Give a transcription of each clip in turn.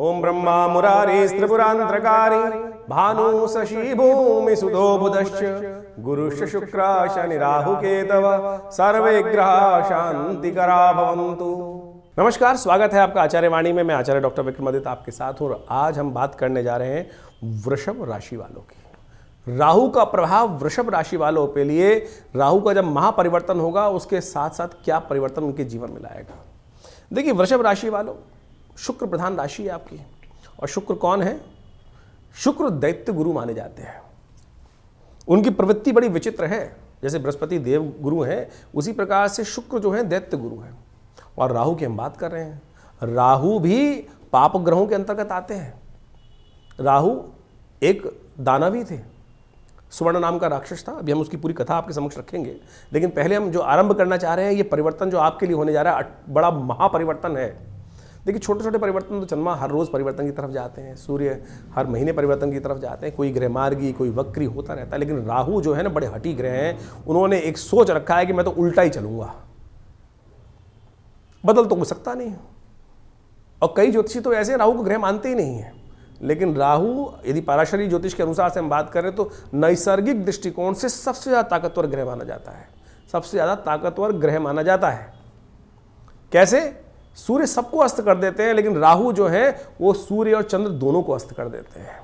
ओम ब्रह्मा मुरारी त्रिपुरांतरकारी भानु शशि भूमि सुधो बुधश्च गुरुश्च शुक्र शनि राहु केतव सर्वे ग्रह शांतिकरा भवन्तु। नमस्कार, स्वागत है आपका आचार्य वाणी में। मैं आचार्य डॉक्टर विक्रमादित्य आपके साथ हूँ और आज हम बात करने जा रहे हैं वृषभ राशि वालों की। राहु का प्रभाव वृषभ राशि वालों के लिए, राहु का जब महापरिवर्तन होगा उसके साथ साथ क्या परिवर्तन उनके जीवन में लाएगा। देखिए, वृषभ राशि वालों, शुक्र प्रधान राशि है आपकी। और शुक्र कौन है? शुक्र दैत्य गुरु माने जाते हैं। उनकी प्रवृत्ति बड़ी विचित्र है। जैसे बृहस्पति देव गुरु हैं, उसी प्रकार से शुक्र जो है दैत्य गुरु है। और राहु की हम बात कर रहे हैं। राहु भी पाप ग्रहों के अंतर्गत आते हैं। राहु एक दानवी थे, सुवर्ण नाम का राक्षस था। अभी हम उसकी पूरी कथा आपके समक्ष रखेंगे, लेकिन पहले हम जो आरंभ करना चाह रहे हैं, ये परिवर्तन जो आपके लिए होने जा रहा है बड़ा महापरिवर्तन है। देखिए, छोटे छोटे परिवर्तन तो चंद्रमा हर रोज़ परिवर्तन की तरफ जाते हैं, सूर्य हर महीने परिवर्तन की तरफ जाते हैं, कोई ग्रह मार्गी कोई वक्री होता रहता है। लेकिन राहु जो है ना, बड़े हठी ग्रह हैं। उन्होंने एक सोच रखा है कि मैं तो उल्टा ही चलूंगा, बदल तो हो सकता नहीं। और कई ज्योतिषी तो ऐसे राहु को ग्रह मानते ही नहीं है। लेकिन राहु, यदि पाराशरी ज्योतिष के अनुसार से हम बात करें तो नैसर्गिक दृष्टिकोण से सबसे ज़्यादा ताकतवर ग्रह माना जाता है। सबसे ज़्यादा ताकतवर ग्रह माना जाता है। कैसे? सूर्य सबको अस्त कर देते हैं, लेकिन राहु जो है वो सूर्य और चंद्र दोनों को अस्त कर देते हैं,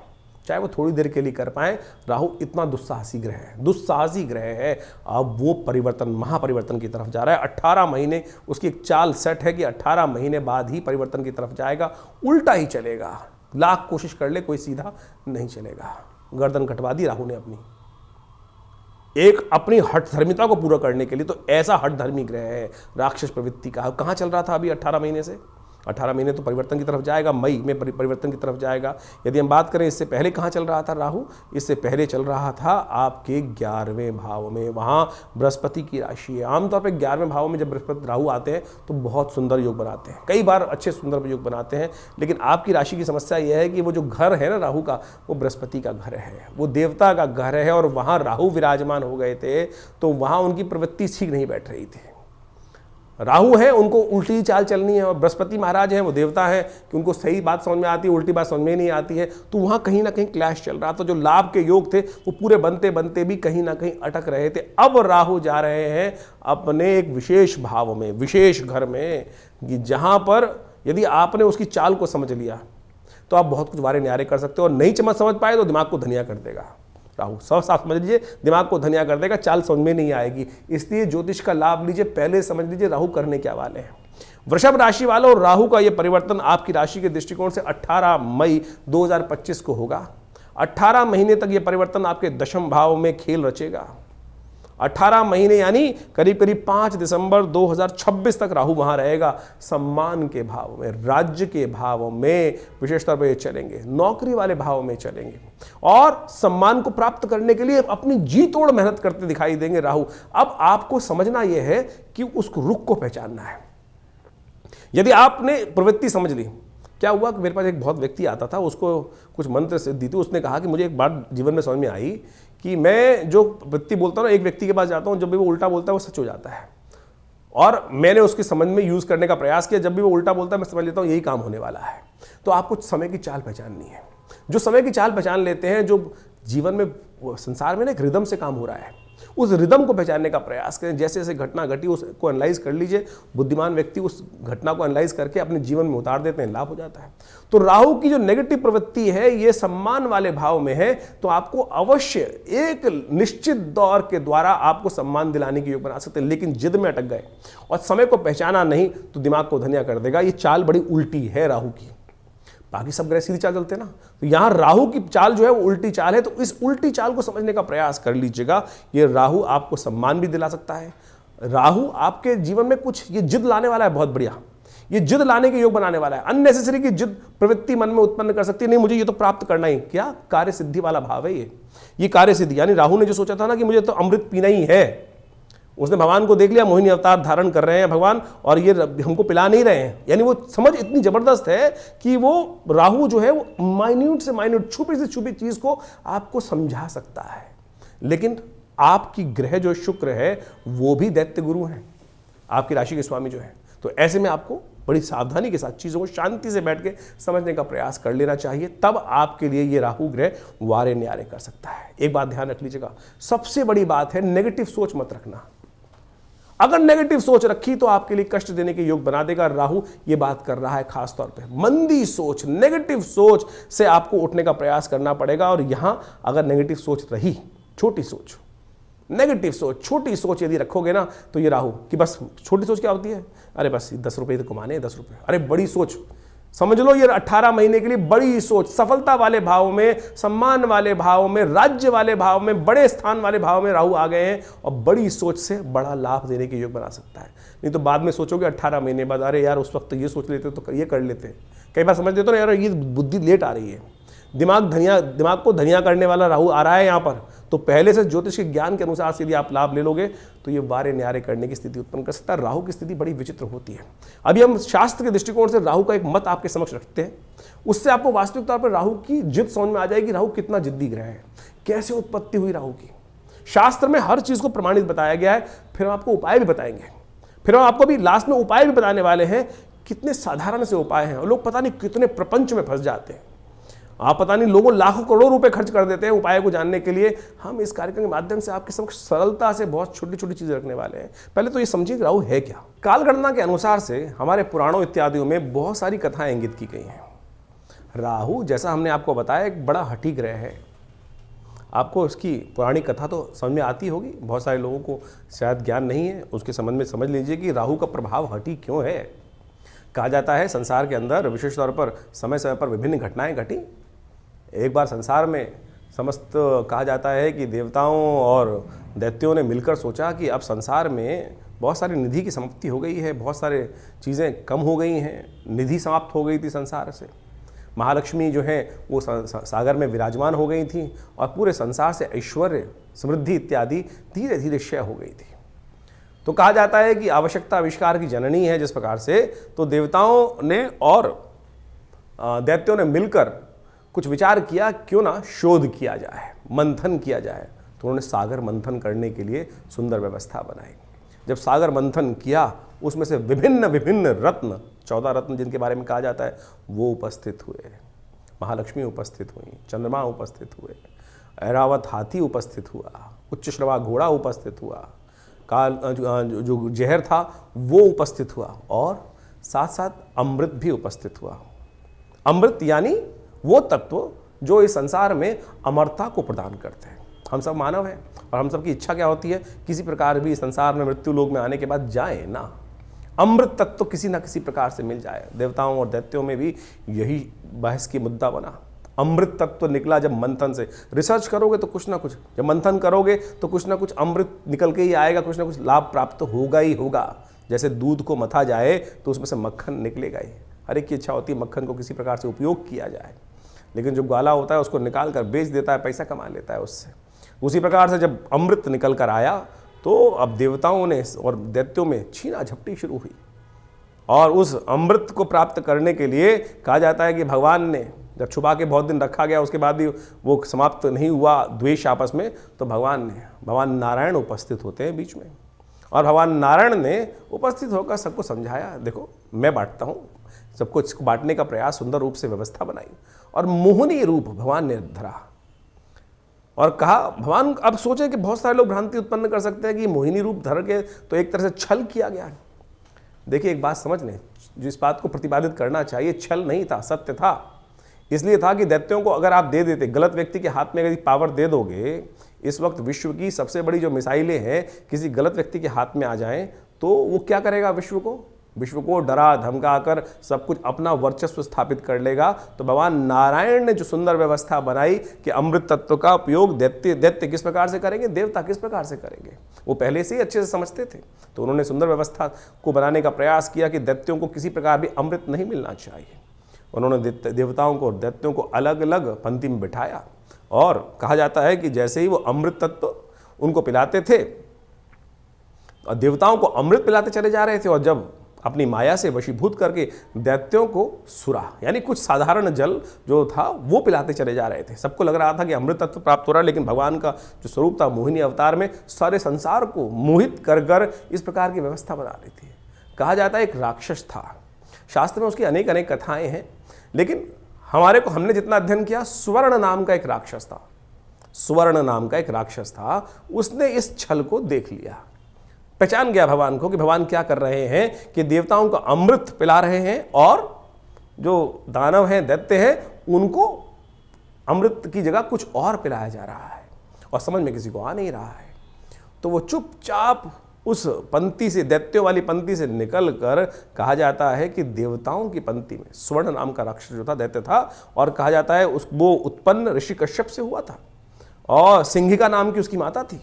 चाहे वो थोड़ी देर के लिए कर पाए। राहु इतना दुस्साहसी ग्रह है, दुस्साहसी ग्रह है। अब वो परिवर्तन, महापरिवर्तन की तरफ जा रहा है। 18 महीने उसकी एक चाल सेट है कि 18 महीने बाद ही परिवर्तन की तरफ जाएगा, उल्टा ही चलेगा। लाख कोशिश कर ले, कोई सीधा नहीं चलेगा। गर्दन कटवा दी राहु ने अपनी, एक अपनी हठधर्मिता को पूरा करने के लिए। तो ऐसा हठधर्मी ग्रह है, राक्षस प्रवृत्ति का। कहाँ चल रहा था अभी 18 महीने से? 18 महीने तो परिवर्तन की तरफ जाएगा, मई में परिवर्तन की तरफ जाएगा। यदि हम बात करें इससे पहले कहाँ चल रहा था राहु, इससे पहले चल रहा था आपके 11वें भाव में। वहाँ बृहस्पति की राशि है। आमतौर पर 11वें भाव में जब बृहस्पति राहु आते हैं तो बहुत सुंदर योग बनाते हैं, कई बार अच्छे सुंदर योग बनाते हैं। लेकिन आपकी राशि की समस्या यह है कि वो जो घर है ना राहु का, वो बृहस्पति का घर है, वो देवता का घर है। और वहाँ राहु विराजमान हो गए थे तो वहाँ उनकी प्रवृत्ति ठीक नहीं बैठ रही थी। राहु है, उनको उल्टी चाल चलनी है। और बृहस्पति महाराज हैं, वो देवता है कि उनको सही बात समझ में आती है, उल्टी बात समझ में नहीं आती है। तो वहाँ कहीं ना कहीं क्लैश चल रहा था। जो लाभ के योग थे वो पूरे बनते बनते भी कहीं ना कहीं अटक रहे थे। अब राहु जा रहे हैं अपने एक विशेष भाव में, विशेष घर में, कि जहाँ पर यदि आपने उसकी चाल को समझ लिया तो आप बहुत कुछ वारे न्यारे कर सकते हो। और नहीं समझ पाए तो दिमाग को धनिया कर देगा राहु। सब साफ समझ लीजिए, दिमाग को धनिया कर देगा, चाल समझ में नहीं आएगी। इसलिए ज्योतिष का लाभ लीजिए, पहले समझ लीजिए राहु करने क्या वाले हैं। वृषभ राशि वालों, राहु का यह परिवर्तन आपकी राशि के दृष्टिकोण से 18 मई 2025 को होगा। 18 महीने तक यह परिवर्तन आपके दशम भाव में खेल रचेगा। 18 महीने यानी करीब करीब 5 दिसंबर 2026 तक राहु वहां रहेगा। सम्मान के भाव में, राज्य के भाव में विशेष तौर पर ये चलेंगे, नौकरी वाले भाव में चलेंगे और सम्मान को प्राप्त करने के लिए अपनी जी तोड़ मेहनत करते दिखाई देंगे राहु। अब आपको समझना यह है कि उस रुख को पहचानना है। यदि आपने प्रवृत्ति समझ ली, क्या हुआ कि मेरे पास एक बहुत व्यक्ति आता था, उसको कुछ मंत्र सिद्धि थी। उसने कहा कि मुझे एक बात जीवन में समझ में आई कि मैं जो वृत्ति बोलता हूँ ना, एक व्यक्ति के पास जाता हूँ, जब भी वो उल्टा बोलता है वो सच हो जाता है। और मैंने उसकी समझ में यूज़ करने का प्रयास किया। जब भी वो उल्टा बोलता है मैं समझ लेता हूँ यही काम होने वाला है। तो आपको समय की चाल पहचाननी है। जो समय की चाल पहचान लेते हैं, जो जीवन में, संसार में ना एक रिदम से काम हो रहा है, उस रिदम को पहचानने का प्रयास करें। जैसे जैसे घटना घटी उसको एनालाइज कर लीजिए। बुद्धिमान व्यक्ति उस घटना को एनालाइज करके अपने जीवन में उतार देते हैं, लाभ हो जाता है। तो राहु की जो नेगेटिव प्रवृत्ति है, ये सम्मान वाले भाव में है, तो आपको अवश्य एक निश्चित दौर के द्वारा आपको सम्मान दिलाने की योग बना सकते हैं। लेकिन जिद में अटक गए और समय को पहचाना नहीं तो दिमाग को धनिया कर देगा। ये चाल बड़ी उल्टी है राहु की। बाकी सब ग्रह सीधी चाल चलते हैं ना, तो यहां राहु की चाल जो है वो उल्टी चाल है। तो इस उल्टी चाल को समझने का प्रयास कर लीजिएगा। ये राहु आपको सम्मान भी दिला सकता है। राहु आपके जीवन में कुछ ये जिद लाने वाला है, बहुत बढ़िया। ये जिद लाने के योग बनाने वाला है। अननेसेसरी की जिद प्रवृत्ति मन में उत्पन्न कर सकती है। नहीं, मुझे ये तो प्राप्त करना ही, क्या कार्य सिद्धि वाला भाव है ये कार्य सिद्धि। यानी राहु ने जो सोचा था ना कि मुझे तो अमृत पीना ही है, उसने भगवान को देख लिया, मोहिनी अवतार धारण कर रहे हैं भगवान और ये हमको पिला नहीं रहे हैं। यानी वो समझ इतनी जबरदस्त है कि वो राहु जो है वो माइन्यूट से माइन्यूट, छुपी से छुपी चीज को आपको समझा सकता है। लेकिन आपकी ग्रह जो शुक्र है वो भी दैत्य गुरु हैं, आपकी राशि के स्वामी जो है। तो ऐसे में आपको बड़ी सावधानी के साथ चीज़ों को शांति से बैठ के समझने का प्रयास कर लेना चाहिए, तब आपके लिए ये राहु ग्रह वारे न्यारे कर सकता है। एक बात ध्यान रख लीजिएगा, सबसे बड़ी बात है नेगेटिव सोच मत रखना। अगर नेगेटिव सोच रखी तो आपके लिए कष्ट देने के योग बना देगा। राहु ये बात कर रहा है खास तौर पे मंदी सोच, नेगेटिव सोच से आपको उठने का प्रयास करना पड़ेगा। और यहां अगर नेगेटिव सोच रही, छोटी सोच, नेगेटिव सोच, छोटी सोच यदि रखोगे ना, तो ये राहु कि बस छोटी सोच क्या होती है, अरे बस 10 रुपये तो कमाने हैं, 10 रुपये, अरे बड़ी सोच समझ लो, ये 18 महीने के लिए बड़ी सोच, सफलता वाले भाव में, सम्मान वाले भाव में, राज्य वाले भाव में, बड़े स्थान वाले भाव में राहु आ गए हैं और बड़ी सोच से बड़ा लाभ देने के योग बना सकता है। नहीं तो बाद में सोचोगे 18 महीने बाद, अरे यार उस वक्त तो ये सोच लेते तो ये कर लेते। कई बार समझ लेते हो ना, यार ये बुद्धि लेट आ रही है, दिमाग को धनिया करने वाला राहु आ रहा है यहाँ पर, तो पहले से ज्योतिष के ज्ञान के अनुसार से यदि आप लाभ ले लोगे तो ये वारे न्यारे करने की स्थिति उत्पन्न कर सकता है। राहु की स्थिति बड़ी विचित्र होती है। अभी हम शास्त्र के दृष्टिकोण से राहु का एक मत आपके समक्ष रखते हैं, उससे आपको वास्तविक तौर पर राहु की जिद समझ में आ जाएगी, राहु कितना जिद्दी ग्रह है, कैसे उत्पत्ति हुई राहु की। शास्त्र में हर चीज को प्रमाणित बताया गया है, फिर हम आपको उपाय भी बताएंगे, फिर हम आपको भी लास्ट में उपाय भी बताने वाले हैं। कितने साधारण से उपाय हैं और लोग पता नहीं कितने प्रपंच में फंस जाते हैं। आप पता नहीं लोगों लाखों करोड़ों रुपए खर्च कर देते हैं उपाय को जानने के लिए। हम इस कार्यक्रम के माध्यम से आपके समक्ष सरलता से बहुत छोटी छोटी चीजें रखने वाले हैं। पहले तो ये समझिए राहु है क्या। काल गणना के अनुसार से हमारे पुराणों इत्यादियों में बहुत सारी कथाएं इंगित की गई हैं। राहु, जैसा हमने आपको बताया, एक बड़ा हठी ग्रह है। आपको इसकी पुरानी कथा तो समझ में आती होगी, बहुत सारे लोगों को शायद ज्ञान नहीं है, उसके संबंध में समझ लीजिए कि राहु का प्रभाव हठी क्यों है। कहा जाता है संसार के अंदर विशेष तौर पर समय समय पर विभिन्न घटनाएं घटी। एक बार संसार में समस्त कहा जाता है कि देवताओं और दैत्यों ने मिलकर सोचा कि अब संसार में बहुत सारी निधि की समाप्ति हो गई है, बहुत सारे चीज़ें कम हो गई हैं, निधि समाप्त हो गई थी संसार से। महालक्ष्मी जो है वो सागर में विराजमान हो गई थी और पूरे संसार से ऐश्वर्य, समृद्धि इत्यादि धीरे धीरे क्षय हो गई थी। तो कहा जाता है कि आवश्यकता आविष्कार की जननी है। जिस प्रकार से तो देवताओं ने और दैत्यों ने मिलकर कुछ विचार किया, क्यों ना शोध किया जाए, मंथन किया जाए। तो उन्होंने सागर मंथन करने के लिए सुंदर व्यवस्था बनाई। जब सागर मंथन किया, उसमें से विभिन्न विभिन्न रत्न, 14 रत्न जिनके बारे में कहा जाता है, वो उपस्थित हुए। महालक्ष्मी उपस्थित हुई, चंद्रमा उपस्थित हुए, ऐरावत हाथी उपस्थित हुआ, उच्च श्रवा घोड़ा उपस्थित हुआ, काल जो जहर था वो उपस्थित हुआ और साथ साथ अमृत भी उपस्थित हुआ। अमृत यानी वो तत्व जो इस संसार में अमरता को प्रदान करते हैं। हम सब मानव हैं और हम सब की इच्छा क्या होती है, किसी प्रकार भी संसार में मृत्यु लोक में आने के बाद जाए ना, अमृत तत्व किसी ना किसी प्रकार से मिल जाए। देवताओं और दैत्यों में भी यही बहस की मुद्दा बना। अमृत तत्व निकला जब मंथन से। रिसर्च करोगे तो कुछ ना कुछ, जब मंथन करोगे तो कुछ ना कुछ अमृत निकल के ही आएगा, कुछ ना कुछ लाभ प्राप्त होगा ही होगा। जैसे दूध को मथा जाए तो उसमें से मक्खन निकलेगा ही। हर एक की इच्छा होती है मक्खन को किसी प्रकार से उपयोग किया जाए, लेकिन जो ग्वाला होता है उसको निकाल कर बेच देता है, पैसा कमा लेता है उससे। उसी प्रकार से जब अमृत निकल कर आया तो अब देवताओं ने और दैत्यों में छीना झपटी शुरू हुई और उस अमृत को प्राप्त करने के लिए कहा जाता है कि भगवान ने जब छुपा के बहुत दिन रखा गया, उसके बाद भी वो समाप्त नहीं हुआ द्वेष आपस में, तो भगवान नारायण उपस्थित होते हैं बीच में और भगवान नारायण ने उपस्थित होकर सबको समझाया, देखो मैं बांटता हूँ, सबको इसको बांटने का प्रयास, सुंदर रूप से व्यवस्था बनाई और मोहिनी रूप भगवान ने धरा और कहा, भगवान अब सोचे कि बहुत सारे लोग भ्रांति उत्पन्न कर सकते हैं कि मोहिनी रूप धर के तो एक तरह से छल किया गया। देखिए एक बात समझ लें, जो इस बात को प्रतिपादित करना चाहिए, छल नहीं था, सत्य था। इसलिए था कि दैत्यों को अगर आप दे देते, गलत व्यक्ति के हाथ में अगर पावर दे दोगे, इस वक्त विश्व की सबसे बड़ी जो मिसाइलें हैं किसी गलत व्यक्ति के हाथ में आ जाएं तो वो क्या करेगा, विश्व को डरा धमका कर सब कुछ अपना वर्चस्व स्थापित कर लेगा। तो भगवान नारायण ने जो सुंदर व्यवस्था बनाई कि अमृत तत्व का उपयोग दैत्य किस प्रकार से करेंगे, देवता किस प्रकार से करेंगे, वो पहले से ही अच्छे से समझते थे। तो उन्होंने सुंदर व्यवस्था को बनाने का प्रयास किया कि दैत्यों को किसी प्रकार भी अमृत नहीं मिलना चाहिए। उन्होंने देवताओं को और दैत्यों को अलग अलग पंक्ति में बिठाया और कहा जाता है कि जैसे ही वो अमृत तत्व उनको पिलाते थे और देवताओं को अमृत पिलाते चले जा रहे थे और जब अपनी माया से वशीभूत करके दैत्यों को सुरा यानी कुछ साधारण जल जो था वो पिलाते चले जा रहे थे। सबको लग रहा था कि अमृत तत्व प्राप्त हो रहा है, लेकिन भगवान का जो स्वरूप था मोहिनी अवतार में सारे संसार को मोहित कर कर इस प्रकार की व्यवस्था बना रही थी। कहा जाता है एक राक्षस था शास्त्र में उसकी अनेक अनेक कथाएं हैं, लेकिन हमने जितना अध्ययन किया, स्वर्ण नाम का एक राक्षस था। स्वर्ण नाम का एक राक्षस था, उसने इस छल को देख लिया, पहचान गया भगवान को कि भगवान क्या कर रहे हैं कि देवताओं को अमृत पिला रहे हैं और जो दानव हैं, दैत्य हैं, उनको अमृत की जगह कुछ और पिलाया जा रहा है और समझ में किसी को आ नहीं रहा है। तो वो चुपचाप उस पंक्ति से, दैत्यों वाली पंक्ति से निकल कर, कहा जाता है कि देवताओं की पंक्ति में स्वर्ण नाम का राक्षस जो था, दैत्य था, और कहा जाता है वो उत्पन्न ऋषि कश्यप से हुआ था और सिंहिका नाम की उसकी माता थी,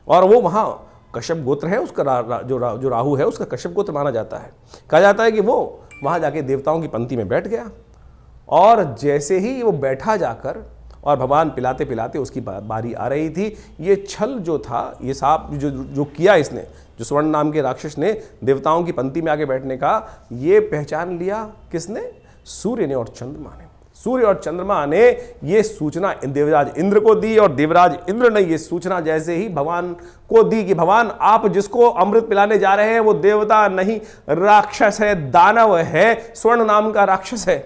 और वो वहाँ कश्यप गोत्र है उसका, जो राहु है उसका कश्यप गोत्र माना जाता है। कहा जाता है कि वो वहाँ जाके देवताओं की पंक्ति में बैठ गया, और जैसे ही वो बैठा जाकर और भगवान पिलाते पिलाते उसकी बारी आ रही थी, ये छल जो था, ये सांप जो किया इसने, जो स्वर्ण नाम के राक्षस ने देवताओं की पंक्ति में आके बैठने का, ये पहचान लिया किसने? सूर्य ने और चंद्रमा ने। सूर्य और चंद्रमा ने ये सूचना देवराज इंद्र को दी, और देवराज इंद्र ने ये सूचना जैसे ही भगवान को दी कि भगवान आप जिसको अमृत पिलाने जा रहे हैं वो देवता नहीं, राक्षस है, दानव है, स्वर्ण नाम का राक्षस है।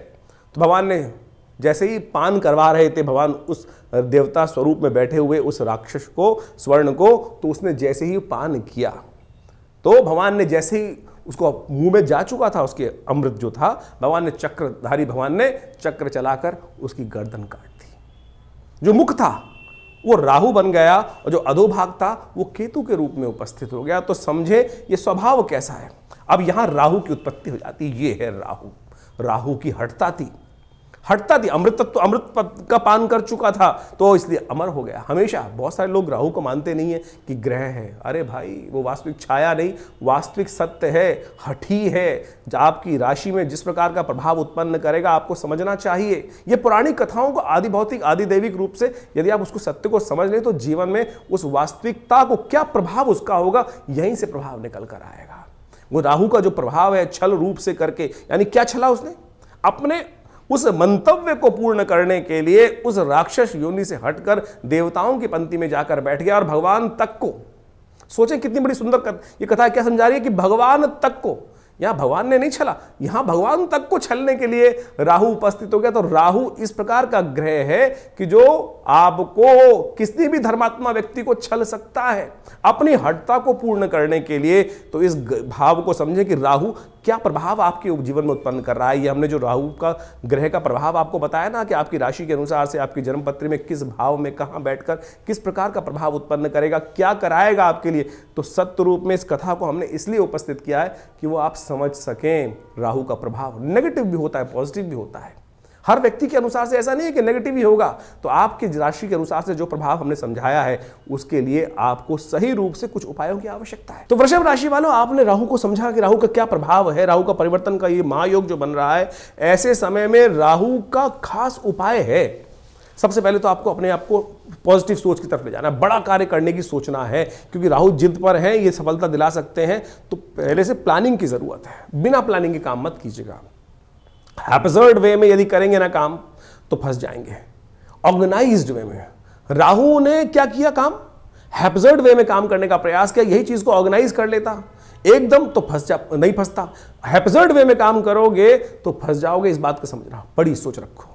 तो भगवान ने जैसे ही पान करवा रहे थे भगवान उस देवता स्वरूप में बैठे हुए उस राक्षस को, स्वर्ण को, तो उसने जैसे ही पान किया, तो भगवान ने जैसे ही उसको मुंह में जा चुका था उसके अमृत जो था, भगवान ने चक्रधारी भगवान ने चक्र चलाकर उसकी गर्दन काट दी। जो मुख था वो राहु बन गया और जो अधोभाग था वो केतु के रूप में उपस्थित हो गया। तो समझे ये स्वभाव कैसा है। अब यहां राहु की उत्पत्ति हो जाती, ये है राहु। राहु की हठता थी, अमृत का पान कर चुका था तो इसलिए अमर हो गया। हमेशा बहुत सारे लोग राहु को मानते नहीं है कि ग्रह है। अरे भाई, वो वास्तविक छाया नहीं, वास्तविक सत्य है, हठी है। आपकी राशि में जिस प्रकार का प्रभाव उत्पन्न करेगा आपको समझना चाहिए। ये पुरानी कथाओं को आदि भौतिक आदि दैविक रूप से यदि आप उसको सत्य को समझ लें तो जीवन में उस वास्तविकता को क्या प्रभाव उसका होगा, यहीं से प्रभाव निकल कर आएगा। वो राहु का जो प्रभाव है छल रूप से करके, यानी क्या छला उसने? अपने उस मंतव्य को पूर्ण करने के लिए उस राक्षस योनि से हटकर देवताओं की पंक्ति में जाकर बैठ गया और भगवान तक को, सोचें कितनी बड़ी सुंदर ये कथा क्या समझा रही है कि भगवान तक को, यहां भगवान ने नहीं छला, यहां भगवान तक को छलने के लिए राहु उपस्थित हो गया। तो राहु इस प्रकार का ग्रह है कि जो आपको, किसी भी धर्मात्मा व्यक्ति को छल सकता है अपनी हठता को पूर्ण करने के लिए। तो इस भाव को समझें कि राहु क्या प्रभाव आपके जीवन में उत्पन्न कर रहा है। ये हमने जो राहु का ग्रह का प्रभाव आपको बताया ना कि आपकी राशि के अनुसार से आपकी जन्मपत्री में किस भाव में कहां बैठकर किस प्रकार का प्रभाव उत्पन्न करेगा, क्या कराएगा आपके लिए। तो सत्य रूप में इस कथा को हमने इसलिए उपस्थित किया है कि वो आप समझ सकें राहु का प्रभाव नेगेटिव भी होता है, पॉजिटिव भी होता है। हर व्यक्ति के अनुसार से ऐसा नहीं है कि नेगेटिव ही होगा। तो आपकी राशि के अनुसार से जो प्रभाव हमने समझाया है उसके लिए आपको सही रूप से कुछ उपायों की आवश्यकता है। तो वृषभ राशि वालों, आपने राहु को समझा कि राहु का क्या प्रभाव है, राहु का परिवर्तन का ये महायोग जो बन रहा है, ऐसे समय में राहु का खास उपाय है। सबसे पहले तो आपको अपने आप को पॉजिटिव सोच की तरफ ले जाना है, बड़ा कार्य करने की सोचना है, क्योंकि राहु जिद पर है, ये सफलता दिला सकते हैं। तो पहले से प्लानिंग की जरूरत है। बिना प्लानिंग के काम मत कीजिएगा। हैप्जर्ड वे में यदि करेंगे ना काम तो फंस जाएंगे। ऑर्गेनाइज्ड वे में राहु ने क्या किया काम, हैप्जर्ड वे में काम करने का प्रयास किया। यही चीज को ऑर्गेनाइज कर लेता एकदम तो नहीं फंसता। हैप्जर्ड वे में काम करोगे तो फंस जाओगे, इस बात को समझना, बड़ी सोच रखो।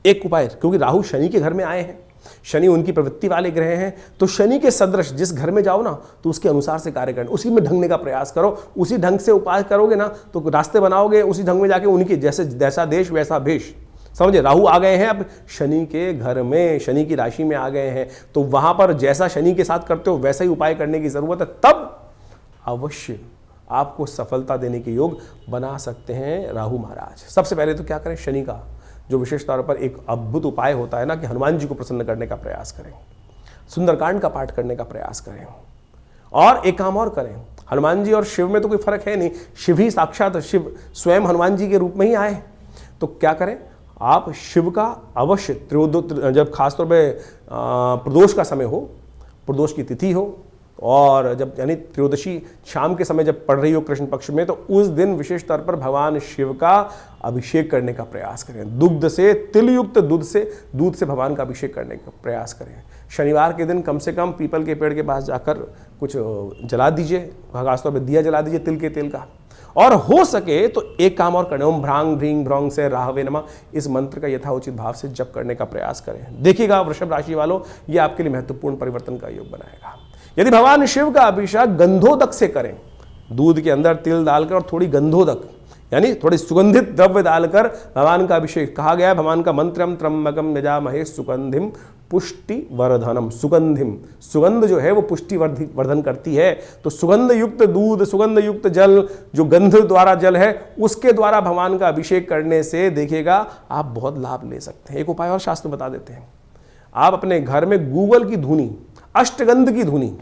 एक उपाय, क्योंकि राहु शनि के घर में आए हैं, शनि उनकी प्रवृत्ति वाले ग्रह हैं, तो शनि के सदृश जिस घर में जाओ ना तो उसके अनुसार से कार्य करना, उसी में ढंगने का प्रयास करो। उसी ढंग से उपाय करोगे ना तो रास्ते बनाओगे, उसी ढंग में जाके उनकी जैसा देश वैसा भेष। समझे, राहु आ गए हैं अब शनि के घर में, शनि की राशि में आ गए हैं, तो वहां पर जैसा शनि के साथ करते हो वैसा ही उपाय करने की जरूरत है। तब अवश्य आपको सफलता देने के योग बना सकते हैं राहु महाराज। सबसे पहले तो क्या करें, शनि का जो विशेष तौर पर एक अद्भुत उपाय होता है ना कि हनुमान जी को प्रसन्न करने का प्रयास करें, सुंदरकांड का पाठ करने का प्रयास करें। और एक काम और करें, हनुमान जी और शिव में तो कोई फर्क है नहीं, शिव ही साक्षात शिव स्वयं हनुमान जी के रूप में ही आए। तो क्या करें, आप शिव का अवश्य जब खासतौर पर प्रदोष का समय हो, प्रदोष की तिथि हो, और जब यानी त्रयोदशी शाम के समय जब पड़ रही हो कृष्ण पक्ष में, तो उस दिन विशेष तौर पर भगवान शिव का अभिषेक करने का प्रयास करें। दुग्ध से, तिल युक्त दूध से भगवान का अभिषेक करने का प्रयास करें। शनिवार के दिन कम से कम पीपल के पेड़ के पास जाकर कुछ जला दीजिए, खासतौर पर दिया जला दीजिए तिल के तेल का, और हो सके तो एक काम और करें, ओम भ्रांग भ्रीं भ्रौंग से राहवे नमः, इस मंत्र का यथाउचित भाव से जप करने का प्रयास करें। देखिएगा वृषभ राशि वालों, यह आपके लिए महत्वपूर्ण परिवर्तन का योग बनाएगा। यदि भगवान शिव का अभिषेक गंधोदक से करें, दूध के अंदर तिल डालकर और थोड़ी गंधोदक यानी थोड़ी सुगंधित द्रव्य डालकर भगवान का अभिषेक, कहा गया है भगवान का मंत्रम त्र्यंबकम यजामहे सुगंधिम पुष्टि वर्धनम। सुगंधिम, सुगंध जो है वो पुष्टि वर्धन करती है, तो सुगंध युक्त दूध, सुगंध युक्त जल, जो गंध द्वारा जल है उसके द्वारा भगवान का अभिषेक करने से देखिएगा आप बहुत लाभ ले सकते हैं। एक उपाय और शास्त्र बता देते हैं, आप अपने घर में गूगल की धुनी, अष्टगंध की धुनी,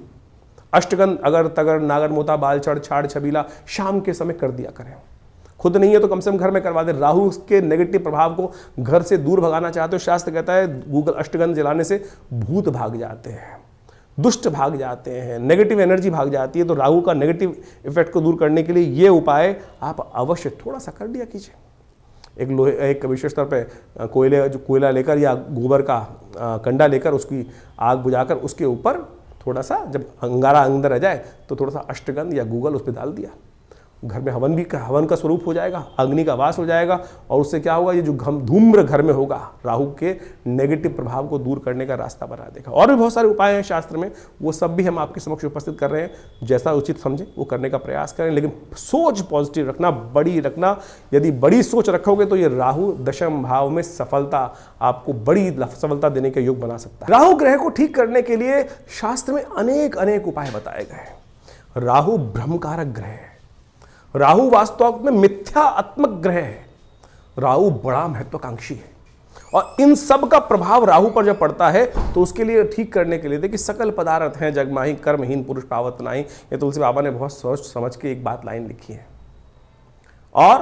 अष्टगंध अगर तगर नागर मोता बालचड़ छाड़ छबीला शाम के समय कर दिया करें। खुद नहीं है तो कम से कम घर में करवा दे। राहु के नेगेटिव प्रभाव को घर से दूर भगाना चाहते हो, शास्त्र कहता है गूगल अष्टगंध जलाने से भूत भाग जाते हैं, दुष्ट भाग जाते हैं, नेगेटिव एनर्जी भाग जाती है। तो राहु का नेगेटिव इफेक्ट को दूर करने के लिए ये उपाय आप अवश्य थोड़ा सा कर लिया कीजिए। एक विशेष तौर पे कोयला लेकर या गोबर का कंडा लेकर उसकी आग बुझाकर उसके ऊपर थोड़ा सा जब अंगारा अंदर आ जाए तो थोड़ा सा अष्टगंध या गूगल उस पर डाल दिया, घर में हवन का स्वरूप हो जाएगा, अग्नि का वास हो जाएगा। और उससे क्या होगा, ये जो धूम्र घर में होगा राहु के नेगेटिव प्रभाव को दूर करने का रास्ता बना देगा। और भी बहुत सारे उपाय हैं शास्त्र में, वो सब भी हम आपके समक्ष उपस्थित कर रहे हैं। जैसा उचित समझें वो करने का प्रयास करें, लेकिन सोच पॉजिटिव रखना, बड़ी रखना। यदि बड़ी सोच रखोगे तो ये राहु दशम भाव में सफलता, आपको बड़ी सफलता देने का योग बना सकता है। राहु ग्रह को ठीक करने के लिए शास्त्र में अनेक अनेक उपाय बताए गए हैं। राहु भ्रमकारक ग्रह है, राहु वास्तव में मिथ्यात्मक ग्रह है, राहु बड़ा महत्वाकांक्षी है। और इन सब का प्रभाव राहु पर जब पड़ता है तो उसके लिए ठीक करने के लिए देखिए, सकल पदार्थ हैं जगमाही कर्महीन पुरुष पावत नाही, ये तुलसी बाबा ने बहुत सोच समझ के एक बात लाइन लिखी है। और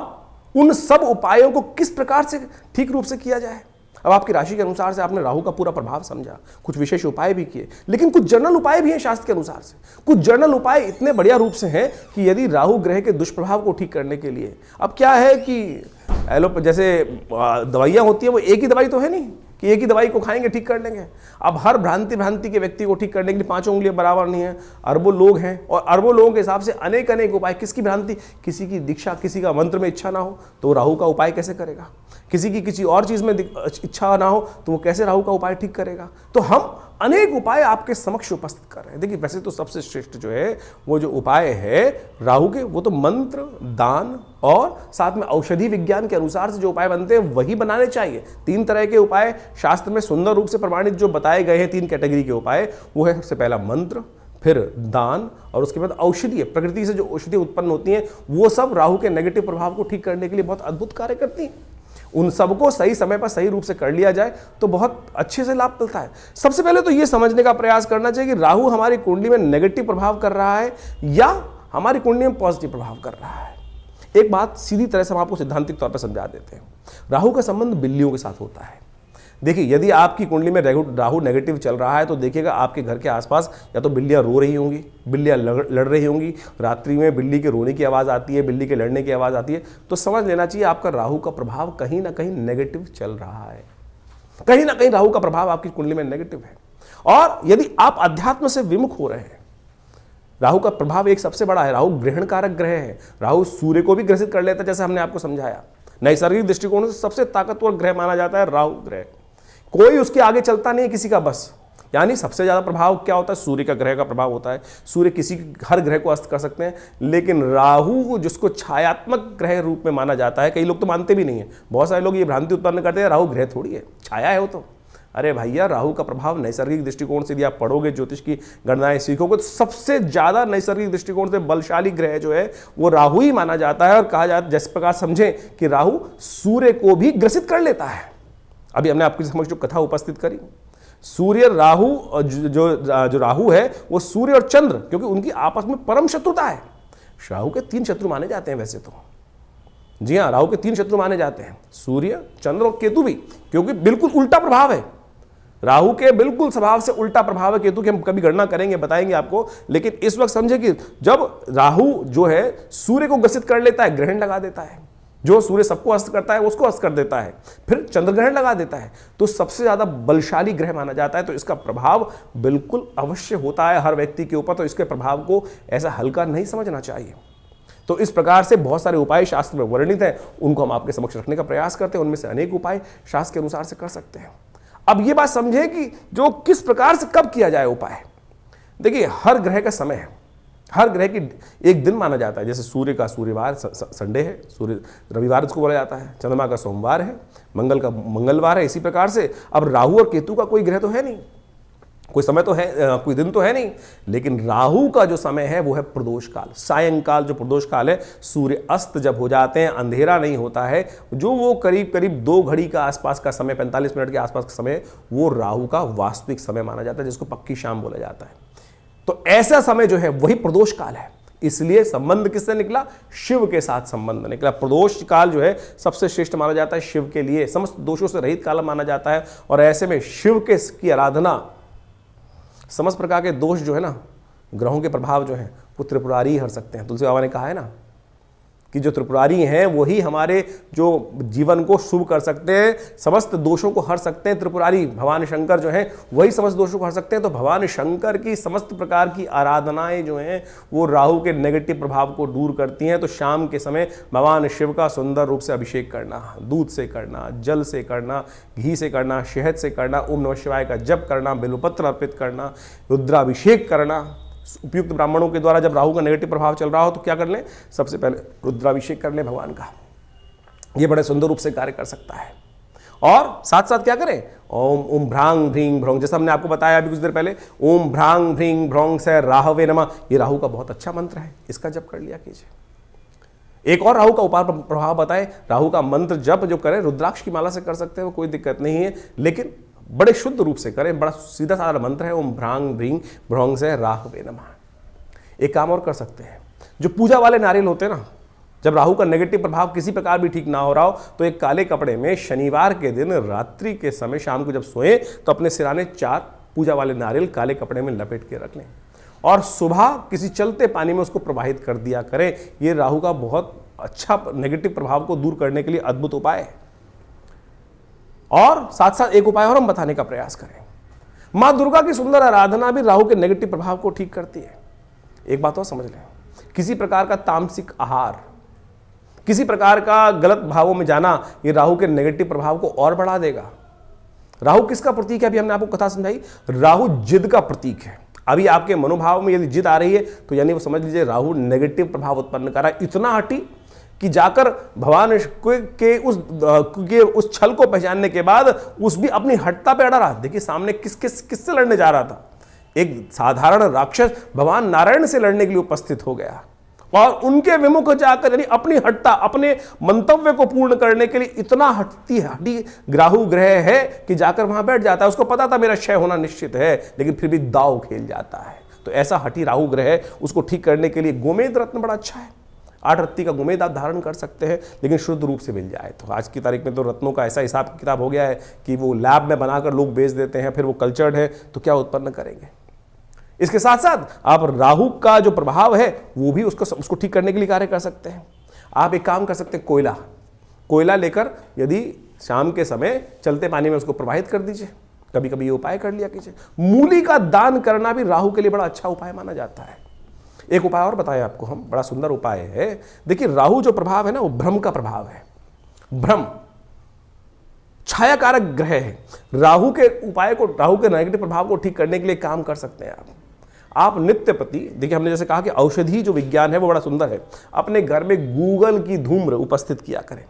उन सब उपायों को किस प्रकार से ठीक रूप से किया जाए, अब आपकी राशि के अनुसार से आपने राहु का पूरा प्रभाव समझा, कुछ विशेष उपाय भी किए, लेकिन कुछ जनरल उपाय भी हैं शास्त्र के अनुसार से। कुछ जनरल उपाय इतने बढ़िया रूप से हैं कि यदि राहु ग्रह के दुष्प्रभाव को ठीक करने के लिए, अब क्या है कि जैसे दवाइयाँ होती है, वो एक ही दवाई तो है नहीं कि एक ही दवाई को खाएंगे ठीक कर लेंगे। अब हर भ्रांति के व्यक्ति को ठीक करने के लिए 5 उंगलियां बराबर नहीं है, अरबों लोग हैं और अरबों लोगों के हिसाब से अनेक अनेक उपाय। किसकी भ्रांति, किसी की दीक्षा, किसी का मंत्र में इच्छा ना हो तो राहु का उपाय कैसे करेगा, किसी की किसी और चीज में इच्छा ना हो तो वो कैसे राहु का उपाय ठीक करेगा। तो हम अनेक उपाय आपके समक्ष उपस्थित कर रहे हैं। देखिए वैसे तो सबसे श्रेष्ठ जो है वो जो उपाय है राहु के, वो तो मंत्र, दान और साथ में औषधि विज्ञान के अनुसार से जो उपाय बनते हैं वही बनाने चाहिए। 3 तरह के उपाय शास्त्र में सुंदर रूप से प्रमाणित जो बताए गए हैं, 3 कैटेगरी के उपाय, वो है सबसे पहला मंत्र, फिर दान और उसके बाद औषधि। प्रकृति से जो औषधि उत्पन्न होती हैं वो सब राहु के नेगेटिव प्रभाव को ठीक करने के लिए बहुत अद्भुत कार्य करती हैं। उन सबको सही समय पर सही रूप से कर लिया जाए तो बहुत अच्छे से लाभ मिलता है। सबसे पहले तो ये समझने का प्रयास करना चाहिए कि राहु हमारी कुंडली में नेगेटिव प्रभाव कर रहा है या हमारी कुंडली में पॉजिटिव प्रभाव कर रहा है। एक बात सीधी तरह से हम आपको सिद्धांतिक तौर पर समझा देते हैं। राहु का संबंध बिल्लियों के साथ होता है। देखिए यदि आपकी कुंडली में राहु नेगेटिव चल रहा है तो देखिएगा आपके घर के आसपास या तो बिल्लियां रो रही होंगी, बिल्लियां लड़ रही होंगी, रात्रि में बिल्ली के रोने की आवाज़ आती है, बिल्ली के लड़ने की आवाज़ आती है, तो समझ लेना चाहिए आपका राहु का प्रभाव कहीं ना कहीं नेगेटिव चल रहा है। कहीं ना कहीं राहु का प्रभाव आपकी कुंडली में नेगेटिव है। और यदि आप अध्यात्म से विमुख हो रहे हैं, राहु का प्रभाव एक सबसे बड़ा है, राहु ग्रहण कारक ग्रह है। राहु सूर्य को भी ग्रसित कर लेता है, जैसे हमने आपको समझाया। नैसर्गिक दृष्टिकोण से सबसे ताकतवर ग्रह माना जाता है राहु ग्रह। कोई उसके आगे चलता नहीं है किसी का बस। यानी सबसे ज्यादा प्रभाव क्या होता है, सूर्य का ग्रह का प्रभाव होता है। सूर्य किसी हर ग्रह को अस्त कर सकते हैं, लेकिन राहु जिसको छायात्मक ग्रह रूप में माना जाता है, कई लोग तो मानते भी नहीं है। बहुत सारे लोग ये भ्रांति उत्पन्न करते हैं राहु ग्रह थोड़ी है, छाया है वो तो। अरे भैया राहु का प्रभाव नैसर्गिक दृष्टिकोण से यदि आप पढ़ोगे, ज्योतिष की गणनाएं सीखोगे, तो सबसे ज्यादा नैसर्गिक दृष्टिकोण से बलशाली ग्रह जो है वो राहु ही माना जाता है। और कहा जाता है, जिस प्रकार समझें कि राहु सूर्य को भी ग्रसित कर लेता है। अभी हमने आपके समक्ष जो कथा उपस्थित करी, सूर्य राहु जो राहु है वो सूर्य और चंद्र, क्योंकि उनकी आपस में परम शत्रुता है। राहु के 3 शत्रु माने जाते हैं वैसे तो। जी हाँ, राहु के 3 शत्रु माने जाते हैं, सूर्य, चंद्र और केतु भी, क्योंकि बिल्कुल उल्टा प्रभाव है। राहु के बिल्कुल स्वभाव से उल्टा प्रभाव है केतु के। हम कभी गणना करेंगे, बताएंगे आपको। लेकिन इस वक्त समझे कि जब राहु जो है सूर्य को ग्रसित कर लेता है, ग्रहण लगा देता है। जो सूर्य सबको अस्त करता है उसको अस्त कर देता है, फिर चंद्र ग्रहण लगा देता है, तो सबसे ज्यादा बलशाली ग्रह माना जाता है। तो इसका प्रभाव बिल्कुल अवश्य होता है हर व्यक्ति के ऊपर। तो इसके प्रभाव को ऐसा हल्का नहीं समझना चाहिए। तो इस प्रकार से बहुत सारे उपाय शास्त्र में वर्णित हैं, उनको हम आपके समक्ष रखने का प्रयास करते हैं। उनमें से अनेक उपाय शास्त्र के अनुसार से कर सकते हैं। अब ये बात समझें कि जो किस प्रकार से कब किया जाए उपाय। देखिए, हर ग्रह का समय है, हर ग्रह की एक दिन माना जाता है। जैसे सूर्य का सूर्यवार संडे है, सूर्य रविवार उसको बोला जाता है, चंद्रमा का सोमवार है, मंगल का मंगलवार है। इसी प्रकार से अब राहु और केतु का कोई ग्रह तो है नहीं, कोई समय तो है, कोई दिन तो है नहीं, लेकिन राहु का जो समय है वो है प्रदोष काल, सायंकाल जो प्रदोष काल है। सूर्य अस्त जब हो जाते हैं, अंधेरा नहीं होता है, जो वो करीब करीब 2 घड़ी का आसपास का समय, 45 मिनट के आसपास का समय, वो राहु का वास्तविक समय माना जाता है, जिसको पक्की शाम बोला जाता है। तो ऐसा समय जो है वही प्रदोष काल है। इसलिए संबंध किससे निकला? शिव के साथ संबंध निकला। प्रदोष काल जो है सबसे श्रेष्ठ माना जाता है शिव के लिए, समस्त दोषों से रहित काल माना जाता है। और ऐसे में शिव के की आराधना, समस्त प्रकार के दोष जो है ना, ग्रहों के प्रभाव जो है वो त्रिपुरारी हर सकते हैं। तुलसी बाबा ने कहा है ना कि जो त्रिपुरारी हैं वही हमारे जो जीवन को शुभ कर सकते हैं, समस्त दोषों को हर सकते हैं। त्रिपुरारी भगवान शंकर जो हैं वही समस्त दोषों को हर सकते हैं। तो भगवान शंकर की समस्त प्रकार की आराधनाएं जो हैं वो राहु के नेगेटिव प्रभाव को दूर करती हैं। तो शाम के समय भगवान शिव का सुंदर रूप से अभिषेक करना, दूध से करना, जल से करना, घी से करना, शहद से करना, ओम नमः शिवाय का जप करना, बेलपत्र अर्पित करना, रुद्राभिषेक करना। उपयुक्त ब्राह्मणों के द्वारा जब राहु का नेगेटिव प्रभाव चल रहा हो तो क्या कर लें? सबसे पहले रुद्राभिषेक कर लें भगवान का। ये बड़े सुंदर रूप से कार्य कर सकता है। और साथ साथ क्या करें? ओम भ्रांग भ्रींग भ्रौंग, जैसा हमने आपको बताया अभी कुछ देर पहले, ओम भ्रांग भ्रींग भ्रौंग से राहवे नमः, ये राहु का बहुत अच्छा मंत्र है, इसका जप कर लिया कीजिए। एक और राहु का उपाय प्रभाव बताएं। राहु का मंत्र जप जो करें रुद्राक्ष की माला से कर सकते हैं, वो कोई दिक्कत नहीं है, लेकिन बड़े शुद्ध रूप से करें। बड़ा सीधा साधा मंत्र है, ओम भ्रांग भ्रींग भ्रौंग से राहवे नमः। एक काम और कर सकते हैं, जो पूजा वाले नारियल होते हैं ना, जब राहु का नेगेटिव प्रभाव किसी प्रकार भी ठीक ना हो रहा हो तो एक काले कपड़े में शनिवार के दिन रात्रि के समय शाम को जब सोएं तो अपने सिराने 4 पूजा वाले नारियल काले कपड़े में लपेट के रख लें और सुबह किसी चलते पानी में उसको प्रवाहित कर दिया करें। ये राहु का बहुत अच्छा नेगेटिव प्रभाव को दूर करने के लिए अद्भुत उपाय है। और साथ साथ एक उपाय और हम बताने का प्रयास करें। मां दुर्गा की सुंदर आराधना भी राहु के नेगेटिव प्रभाव को ठीक करती है। एक बात और समझ लें, किसी प्रकार का तामसिक आहार, किसी प्रकार का गलत भावों में जाना, ये राहु के नेगेटिव प्रभाव को और बढ़ा देगा। राहु किसका प्रतीक है? अभी हमने आपको कथा समझाई, राहु जिद का प्रतीक है। अभी आपके मनोभाव में यदि जिद आ रही है तो यानी वो समझ लीजिए राहु नेगेटिव प्रभाव उत्पन्न कर रहा है। इतना हटी कि जाकर भगवान के उस छल को पहचानने के बाद उस भी अपनी हटता पे अड़ा रहा। देखिए सामने किससे लड़ने जा रहा था? एक साधारण राक्षस भगवान नारायण से लड़ने के लिए उपस्थित हो गया और उनके विमुख जाकर यानी अपनी हटता, अपने मंतव्य को पूर्ण करने के लिए इतना हटी राहु ग्रह है कि जाकर वहां बैठ जाता है। उसको पता था मेरा क्षय होना निश्चित है, लेकिन फिर भी दाव खेल जाता है। तो ऐसा हटी राहु ग्रह है, उसको ठीक करने के लिए गोमेद रत्न बड़ा अच्छा है। 8 रत्ती का गोमेद आप धारण कर सकते हैं, लेकिन शुद्ध रूप से मिल जाए तो। आज की तारीख में तो रत्नों का ऐसा हिसाब किताब हो गया है कि वो लैब में बनाकर लोग बेच देते हैं, फिर वो कल्चर्ड है तो क्या उत्पन्न करेंगे। इसके साथ साथ आप राहु का जो प्रभाव है वो भी उसको ठीक करने के लिए कार्य कर सकते हैं। आप एक काम कर सकते हैं, कोयला लेकर यदि शाम के समय चलते पानी में उसको प्रवाहित कर दीजिए। कभी कभी ये उपाय कर लिया कीजिए। मूली का दान करना भी राहु के लिए बड़ा अच्छा उपाय माना जाता है। एक उपाय और बताएं आपको हम, बड़ा सुंदर उपाय है। देखिए राहु जो प्रभाव है ना, वो भ्रम का प्रभाव है। भ्रम छाया कारक ग्रह है। राहु के उपाय को, राहु के नेगेटिव प्रभाव को ठीक करने के लिए काम कर सकते हैं आप नित्य प्रति। देखिए हमने जैसे कहा कि औषधि जो विज्ञान है वो बड़ा सुंदर है। अपने घर में गूगल की धूम्र उपस्थित किया करें।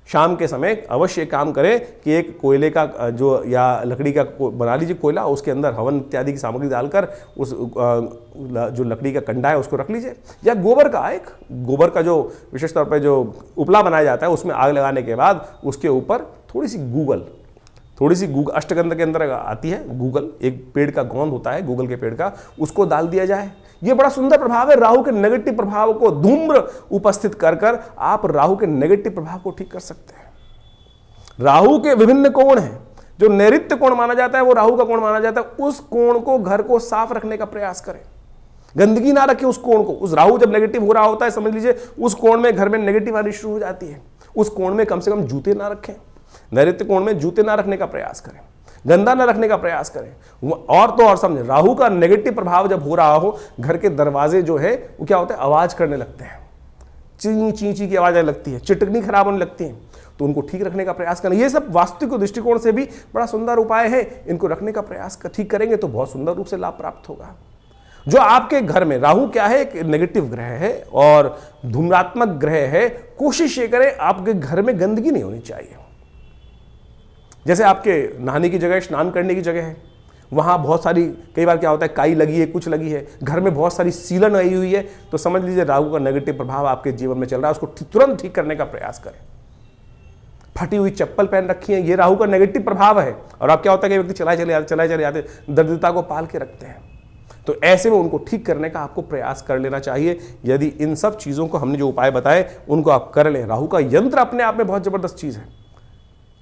शाम के समय अवश्य काम करें कि एक कोयले का जो या लकड़ी का बना लीजिए कोयला, उसके अंदर हवन इत्यादि की सामग्री डालकर उस जो लकड़ी का कंडा है उसको रख लीजिए। या गोबर का जो विशेष तौर पर जो उपला बनाया जाता है उसमें आग लगाने के बाद उसके ऊपर थोड़ी सी गूगल अष्टगंध के अंदर आती है गूगल, एक पेड़ का गोंद होता है गूगल के पेड़ का, उसको डाल दिया जाए। ये बड़ा सुंदर प्रभाव है। राहु के नेगेटिव प्रभाव को धूम्र उपस्थित कर आप राहु के नेगेटिव प्रभाव को ठीक कर सकते हैं। राहु के विभिन्न कोण हैं। जो नैऋत्य कोण माना जाता है वो राहु का कोण माना जाता है। उस कोण को, घर को साफ रखने का प्रयास करें। गंदगी ना रखें उस कोण को। उस राहु जब नेगेटिव हो रहा होता है, समझ लीजिए उस कोण में घर में नेगेटिव आनी शुरू हो जाती है। उस कोण में कम से कम जूते ना रखें। नैऋत्य कोण में जूते ना रखने का प्रयास करें। गंदा न रखने का प्रयास करें। और तो और समझें, राहु का नेगेटिव प्रभाव जब हो रहा हो, घर के दरवाजे जो है वो क्या होते हैं, आवाज करने लगते हैं, ची ची ची की आवाज आने लगती है, चिटकनी खराब होने लगती है, तो उनको ठीक रखने का प्रयास करना। ये सब वास्तुविक दृष्टिकोण से भी बड़ा सुंदर उपाय है। इनको रखने का प्रयास ठीक करेंगे तो बहुत सुंदर रूप से लाभ प्राप्त होगा। जो आपके घर में राहु क्या है, एक नेगेटिव ग्रह है और धूम्रात्मक ग्रह है, कोशिश ये करें आपके घर में गंदगी नहीं होनी चाहिए। जैसे आपके नहाने की जगह, स्नान करने की जगह है, वहां बहुत सारी, कई बार क्या होता है, काई लगी है, कुछ लगी है, घर में बहुत सारी सीलन आई हुई है, तो समझ लीजिए राहु का नेगेटिव प्रभाव आपके जीवन में चल रहा है। उसको तुरंत ठीक करने का प्रयास करें। फटी हुई चप्पल पहन रखी है, ये राहु का नेगेटिव प्रभाव है। और अब क्या होता है कि व्यक्ति चलाए चले जाते, दरिद्रता को पाल के रखते हैं, तो ऐसे में उनको ठीक करने का आपको प्रयास कर लेना चाहिए। यदि इन सब चीजों को हमने जो उपाय बताए उनको आप कर लें। राहु का यंत्र अपने आप में बहुत जबरदस्त चीज है।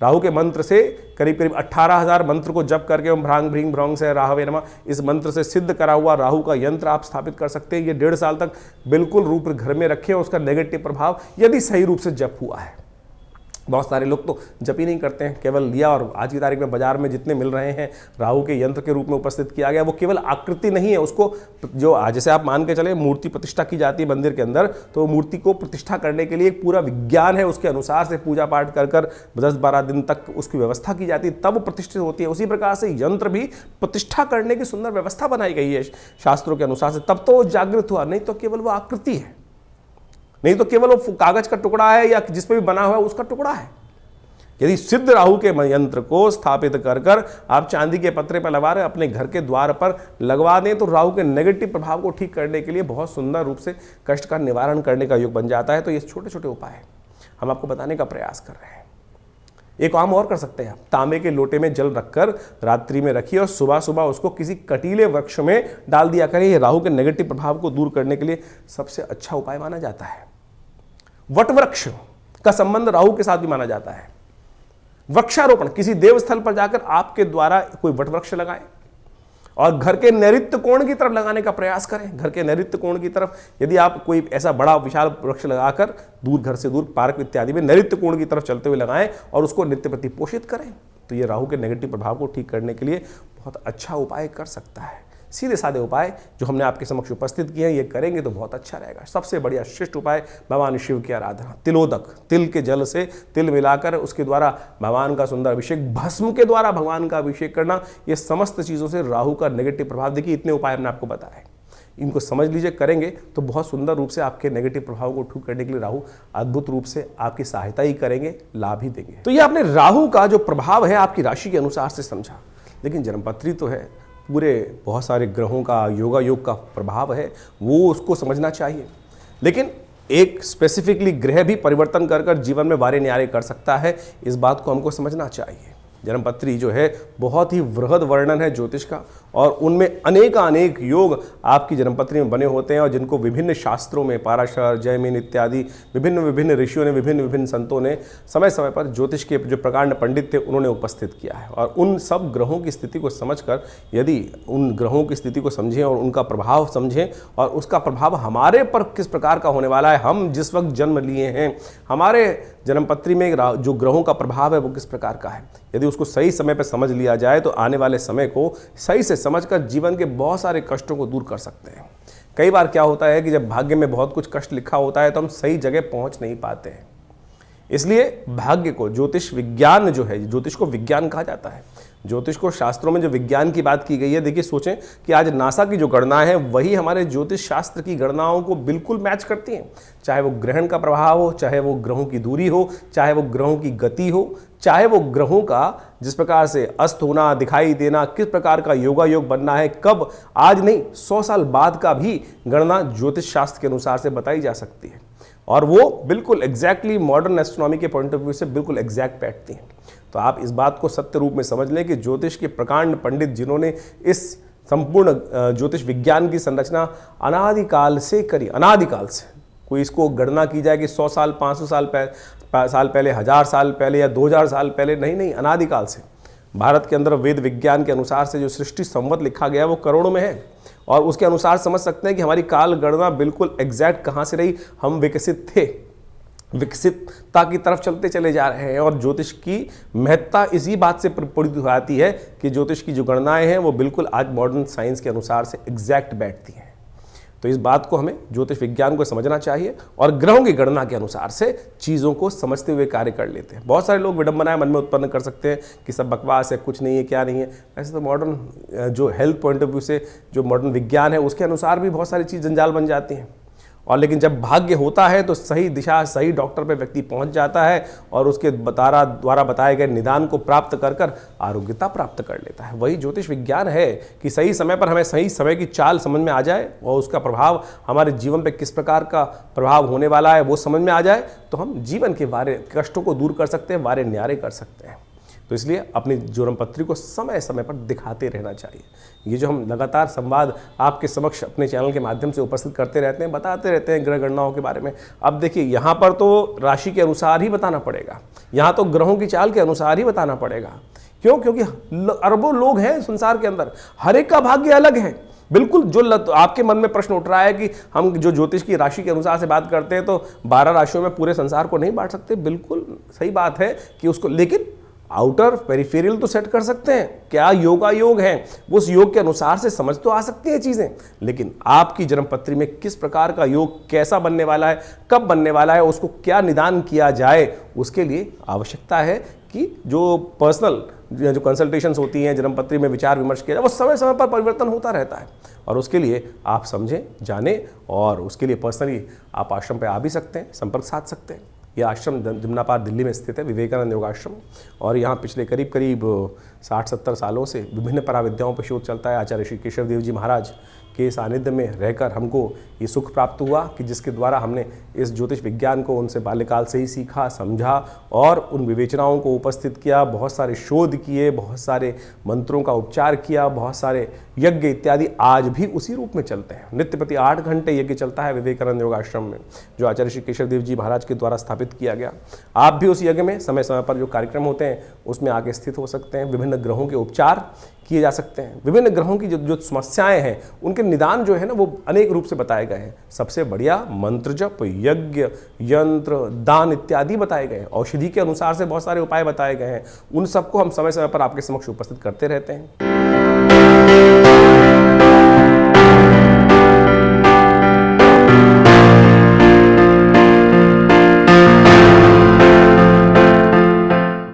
राहु के मंत्र से करीब 18,000 मंत्र को जप करके ओम भ्रांग भ्रीं भ्रौंग से राहवे नमः, इस मंत्र से सिद्ध करा हुआ राहु का यंत्र आप स्थापित कर सकते हैं। ये 1.5 साल तक बिल्कुल रूप घर में रखें। उसका नेगेटिव प्रभाव यदि सही रूप से जप हुआ है, बहुत सारे लोग तो जप ही नहीं करते हैं, केवल लिया और आज की तारीख में बाजार में जितने मिल रहे हैं राहु के यंत्र के रूप में उपस्थित किया गया, वो केवल आकृति नहीं है। उसको जो जैसे आप मान के चले मूर्ति प्रतिष्ठा की जाती है मंदिर के अंदर, तो मूर्ति को प्रतिष्ठा करने के लिए एक पूरा विज्ञान है, उसके अनुसार से पूजा पाठ कर 10-12 दिन तक उसकी व्यवस्था की जाती है, तब वो प्रतिष्ठित होती है। उसी प्रकार से यंत्र भी प्रतिष्ठा करने की सुंदर व्यवस्था बनाई गई है शास्त्रों के अनुसार से, तब तो वो जागृत हुआ, नहीं तो केवल वो आकृति है, नहीं तो केवल वो कागज का टुकड़ा है या जिस पे भी बना हुआ है उसका टुकड़ा है। यदि सिद्ध राहु के यंत्र को स्थापित कर आप चांदी के पत्रे पर लगा रहे अपने घर के द्वार पर लगवा दें, तो राहु के नेगेटिव प्रभाव को ठीक करने के लिए बहुत सुंदर रूप से कष्ट का निवारण करने का योग बन जाता है। तो ये छोटे छोटे उपाय हम आपको बताने का प्रयास कर रहे हैं। एक काम और कर सकते हैं आप, तांबे के लोटे में जल रखकर रात्रि में रखिए और सुबह सुबह उसको किसी कटीले वृक्ष में डाल दिया करें। ये राहु के नेगेटिव प्रभाव को दूर करने के लिए सबसे अच्छा उपाय माना जाता है। वट वृक्ष का संबंध राहु के साथ भी माना जाता है। वृक्षारोपण, किसी देवस्थल पर जाकर आपके द्वारा कोई वट वृक्ष लगाएं और घर के नैऋत्य कोण की तरफ लगाने का प्रयास करें। घर के नैऋत्य कोण की तरफ यदि आप कोई ऐसा बड़ा विशाल वृक्ष लगाकर दूर, घर से दूर, पार्क इत्यादि में नैऋत्य कोण की तरफ चलते हुए लगाएं और उसको नित्य प्रति पोषित करें, तो ये राहु के नेगेटिव प्रभाव को ठीक करने के लिए बहुत अच्छा उपाय कर सकता है। सीधे साधे उपाय जो हमने आपके समक्ष उपस्थित किए हैं, ये करेंगे तो बहुत अच्छा रहेगा। सबसे बढ़िया श्रेष्ठ उपाय भगवान शिव की आराधना, तिलोदक, तिल के जल से तिल मिलाकर उसके द्वारा भगवान का सुंदर अभिषेक, भस्म के द्वारा भगवान का अभिषेक करना, ये समस्त चीज़ों से राहु का नेगेटिव प्रभाव, देखिए इतने उपाय हमने आपको बताए, इनको समझ लीजिए, करेंगे तो बहुत सुंदर रूप से आपके नेगेटिव प्रभाव को ठीक करने के लिए राहु अद्भुत रूप से आपकी सहायता ही करेंगे, लाभ ही देंगे। तो ये आपने राहु का जो प्रभाव है आपकी राशि के अनुसार से समझा, लेकिन जन्मपत्री तो है, पूरे बहुत सारे ग्रहों का योगा योग का प्रभाव है, वो उसको समझना चाहिए। लेकिन एक स्पेसिफिकली ग्रह भी परिवर्तन कर जीवन में वारे न्यारे कर सकता है, इस बात को हमको समझना चाहिए। जन्मपत्री जो है बहुत ही वृहद वर्णन है ज्योतिष का, और उनमें अनेक योग आपकी जन्मपत्री में बने होते हैं, और जिनको विभिन्न शास्त्रों में पाराशर, जयमिन इत्यादि विभिन्न ऋषियों ने, विभिन्न संतों ने समय समय पर ज्योतिष के जो प्रकांड पंडित थे उन्होंने उपस्थित किया है। और उन सब ग्रहों की स्थिति को समझकर, यदि उन ग्रहों की स्थिति को समझें और उनका प्रभाव समझें और उसका प्रभाव हमारे पर किस प्रकार का होने वाला है, हम जिस वक्त जन्म लिए हैं, हमारे जन्मपत्री में जो ग्रहों का प्रभाव है वो किस प्रकार का है, यदि उसको सही समय पर समझ लिया जाए तो आने वाले समय को सही से समझकर जीवन के बहुत सारे कष्टों को दूर कर सकते हैं। कई बार क्या होता है कि जब भाग्य में बहुत कुछ कष्ट लिखा होता है तो हम सही जगह पहुंच नहीं पाते हैं। इसलिए भाग्य को, ज्योतिष विज्ञान जो है, ज्योतिष को विज्ञान कहा जाता है, ज्योतिष को शास्त्रों में जो विज्ञान की बात की गई है, देखिए सोचें कि आज नासा की जो गणना है वही हमारे ज्योतिष शास्त्र की गणनाओं को बिल्कुल मैच करती हैं। चाहे वो ग्रहण का प्रभाव हो, चाहे वो ग्रहों की दूरी हो, चाहे वो ग्रहों की गति हो, चाहे वो ग्रहों का जिस प्रकार से अस्त होना, दिखाई देना, किस प्रकार का योगा योग बनना है, कब, आज नहीं 100 साल बाद का भी गणना ज्योतिष शास्त्र के अनुसार से बताई जा सकती है, और वो बिल्कुल एग्जैक्टली मॉडर्न एस्ट्रोनॉमी के पॉइंट ऑफ व्यू से बिल्कुल एग्जैक्ट बैठती हैं। तो आप इस बात को सत्य रूप में समझ लें कि ज्योतिष के प्रकांड पंडित जिन्होंने इस संपूर्ण ज्योतिष विज्ञान की संरचना अनादिकाल से करी, अनादिकाल से, कोई इसको गणना की जाए कि 100 साल, 500 साल पहले, 1000 साल पहले या 2000 साल पहले, नहीं, अनादिकाल से भारत के अंदर वेद विज्ञान के अनुसार से जो सृष्टि संवत लिखा गया है वो करोड़ों में है, और उसके अनुसार समझ सकते हैं कि हमारी काल गणना बिल्कुल एग्जैक्ट कहाँ से रही, हम विकसित थे। विकसितता की तरफ चलते चले जा रहे हैं। और ज्योतिष की महत्ता इसी बात से परिपूरित हो जाती है कि ज्योतिष की जो गणनाएं हैं वो बिल्कुल आज मॉडर्न साइंस के अनुसार से एग्जैक्ट बैठती हैं। तो इस बात को हमें ज्योतिष विज्ञान को समझना चाहिए और ग्रहों की गणना के अनुसार से चीज़ों को समझते हुए कार्य कर लेते हैं। बहुत सारे लोग विडंबनाएं मन में उत्पन्न कर सकते हैं कि सब बकवास है, कुछ नहीं है, क्या नहीं है। ऐसे तो मॉडर्न जो हेल्थ पॉइंट ऑफ व्यू से जो मॉडर्न विज्ञान है उसके अनुसार भी बहुत सारी चीज़ जंजाल बन जाती हैं। और लेकिन जब भाग्य होता है तो सही दिशा सही डॉक्टर पे व्यक्ति पहुंच जाता है और उसके द्वारा बताए गए निदान को प्राप्त कर कर आरोग्यता प्राप्त कर लेता है। वही ज्योतिष विज्ञान है कि सही समय पर हमें सही समय की चाल समझ में आ जाए और उसका प्रभाव हमारे जीवन पे किस प्रकार का प्रभाव होने वाला है वो समझ में आ जाए तो हम जीवन के वारे कष्टों को दूर कर सकते हैं, वारे न्यारे कर सकते हैं। तो इसलिए अपनी जोरम पत्री को समय समय पर दिखाते रहना चाहिए। ये जो हम लगातार संवाद आपके समक्ष अपने चैनल के माध्यम से उपस्थित करते रहते हैं, बताते रहते हैं ग्रह गणनाओं के बारे में। अब देखिए यहाँ पर तो राशि के अनुसार ही बताना पड़ेगा, यहाँ तो ग्रहों की चाल के अनुसार ही बताना पड़ेगा। क्यों? क्योंकि अरबों लोग हैं संसार के अंदर, हर एक का भाग्य अलग है। बिल्कुल जो आपके मन में प्रश्न उठ रहा है कि हम जो ज्योतिष की राशि के अनुसार से बात करते हैं तो 12 राशियों में पूरे संसार को नहीं बांट सकते, बिल्कुल सही बात है कि उसको, लेकिन आउटर पेरिफेरियल तो सेट कर सकते हैं। क्या योग है, वो उस योग के अनुसार से समझ तो आ सकती हैं चीज़ें, लेकिन आपकी जन्मपत्री में किस प्रकार का योग कैसा बनने वाला है, कब बनने वाला है, उसको क्या निदान किया जाए, उसके लिए आवश्यकता है कि जो पर्सनल जो कंसल्टेशंस होती हैं, जन्मपत्री में विचार विमर्श किया जाए, वो समय समय पर परिवर्तन होता रहता है। और उसके लिए आप समझें, जानें और उसके लिए पर्सनली आप आश्रम पे आ भी सकते हैं, संपर्क साध सकते हैं। यह आश्रम जमुनापार दिल्ली में स्थित है, विवेकानंद योगाश्रम। और यहाँ पिछले करीब 60-70 सालों से विभिन्न पराविद्याओं पर शोध चलता है। आचार्य श्री केशव देव जी महाराज के सानिध्य में रहकर हमको ये सुख प्राप्त हुआ कि जिसके द्वारा हमने इस ज्योतिष विज्ञान को उनसे बाल्यकाल से ही सीखा, समझा और उन विवेचनाओं को उपस्थित किया, बहुत सारे शोध किए, बहुत सारे मंत्रों का उपचार किया, बहुत सारे यज्ञ इत्यादि आज भी उसी रूप में चलते हैं। नित्य प्रति 8 घंटे यज्ञ चलता है विवेकानंद योगाश्रम में, जो आचार्य श्री केशव देव जी महाराज के द्वारा स्थापित किया गया। आप भी उस यज्ञ में समय समय पर जो कार्यक्रम होते हैं उसमें आके स्थित हो सकते हैं। विभिन्न ग्रहों के उपचार किए जा सकते हैं। विभिन्न ग्रहों की जो समस्याएं हैं उनके निदान जो है ना वो अनेक रूप से बताए गए हैं। सबसे बढ़िया मंत्र जप, यज्ञ, यंत्र, दान इत्यादि बताए गए हैं। औषधि के अनुसार से बहुत सारे उपाय बताए गए हैं। उन सबको हम समय समय पर आपके समक्ष उपस्थित करते रहते हैं।